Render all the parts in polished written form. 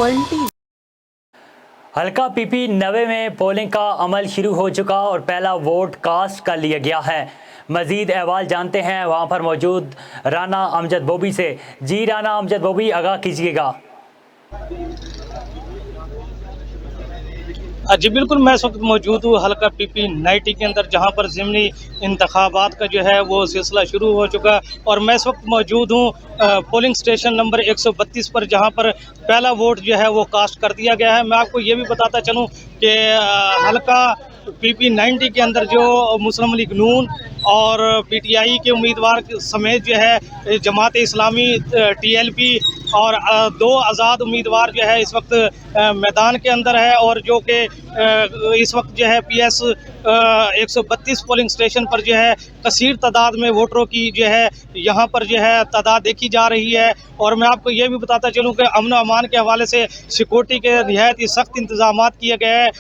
E1 हल्का PP 90 में polling का अमल शुरू हो चुका और पहला वोट कास्ट कर लिया गया है। मजीद अहवाल जानते हैं वहाँ पर मौजूद राना अमजद बोबी से। जी राना अमजद बोबी, आगाह कीजिएगा। जी बिल्कुल, मैं इस वक्त मौजूद हूँ हल्का पीपी 90 के अंदर, जहाँ पर ज़िमनी इंतखाबात का जो है वो सिलसिला शुरू हो चुका है। और मैं इस वक्त मौजूद हूँ पोलिंग स्टेशन नंबर 132 पर, जहाँ पर पहला वोट जो है वो कास्ट कर दिया गया है। मैं आपको ये भी बताता चलूँ कि हल्का पीपी 90 के अंदर जो मुस्लिम लीग नून और पीटीआई के उम्मीदवार समेत जो है जमात इस्लामी, टीएलपी और दो आज़ाद उम्मीदवार जो है इस वक्त मैदान के अंदर है। और जो कि इस वक्त जो है पीएस 132 पोलिंग स्टेशन पर जो है कसीर तादाद में वोटरों की जो है यहाँ पर जो है तादाद देखी जा रही है। और मैं आपको ये भी बताता चलूँ कि अमन अमान के हवाले से सिक्योरिटी के नहायत ही सख्त इंतजाम किए गए हैं।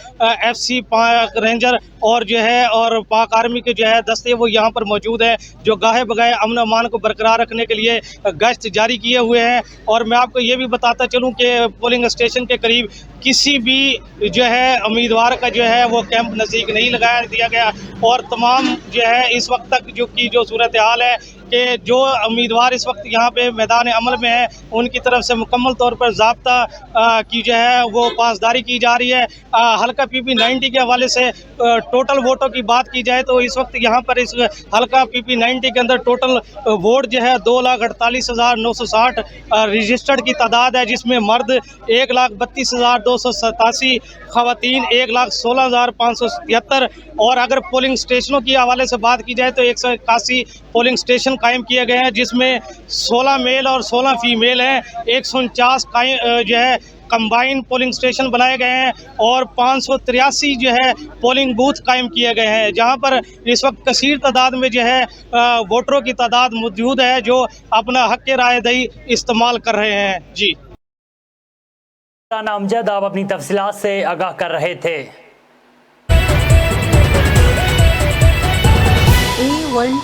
FC पाक रेंजर और जो है और पाक आर्मी के जो है दस्ते वो यहाँ पर मौजूद है, जो गाहे बगाहे अमन अमान को बरकरार रखने के लिए गश्त जारी किए हुए हैं। और मैं आपको ये भी बताता चलूँ कि पोलिंग स्टेशन के करीब किसी भी जो है उम्मीदवार का जो है वो कैंप नज़दीक नहीं लगाया दिया गया। और तमाम जो है इस वक्त तक जो सूरत हाल है कि जो उम्मीदवार इस वक्त यहाँ पे मैदान अमल में है, उनकी तरफ से मुकम्मल तौर पर ज़ाब्ता की जो है वो पासदारी की जा रही है। हल्का पीपी 90 के हवाले से टोटल वोटों की बात की जाए तो इस वक्त यहाँ पर इस हल्का पीपी 90 के अंदर टोटल वोट जो है 2,48,960 रजिस्टर्ड की तादाद है, जिसमें मर्द 1,32,287, ख़वातीन 1,16,573। और अगर पोलिंग स्टेशनों की हवाले से बात की जाए तो 181 पोलिंग स्टेशन कायम किए गए हैं, जिसमें 16 मेल और 16 फीमेल हैं। 149 जो है कंबाइन पोलिंग स्टेशन बनाए गए हैं और 583 जो है पोलिंग बूथ कायम किए गए हैं, जहां पर इस वक्त कसीर तादाद में जो है वोटरों की तादाद मौजूद है जो अपना हक़ राय दही इस्तेमाल कर रहे हैं। जी राना अमजद, आप अपनी तफसीलात से आगाह कर रहे थे। E1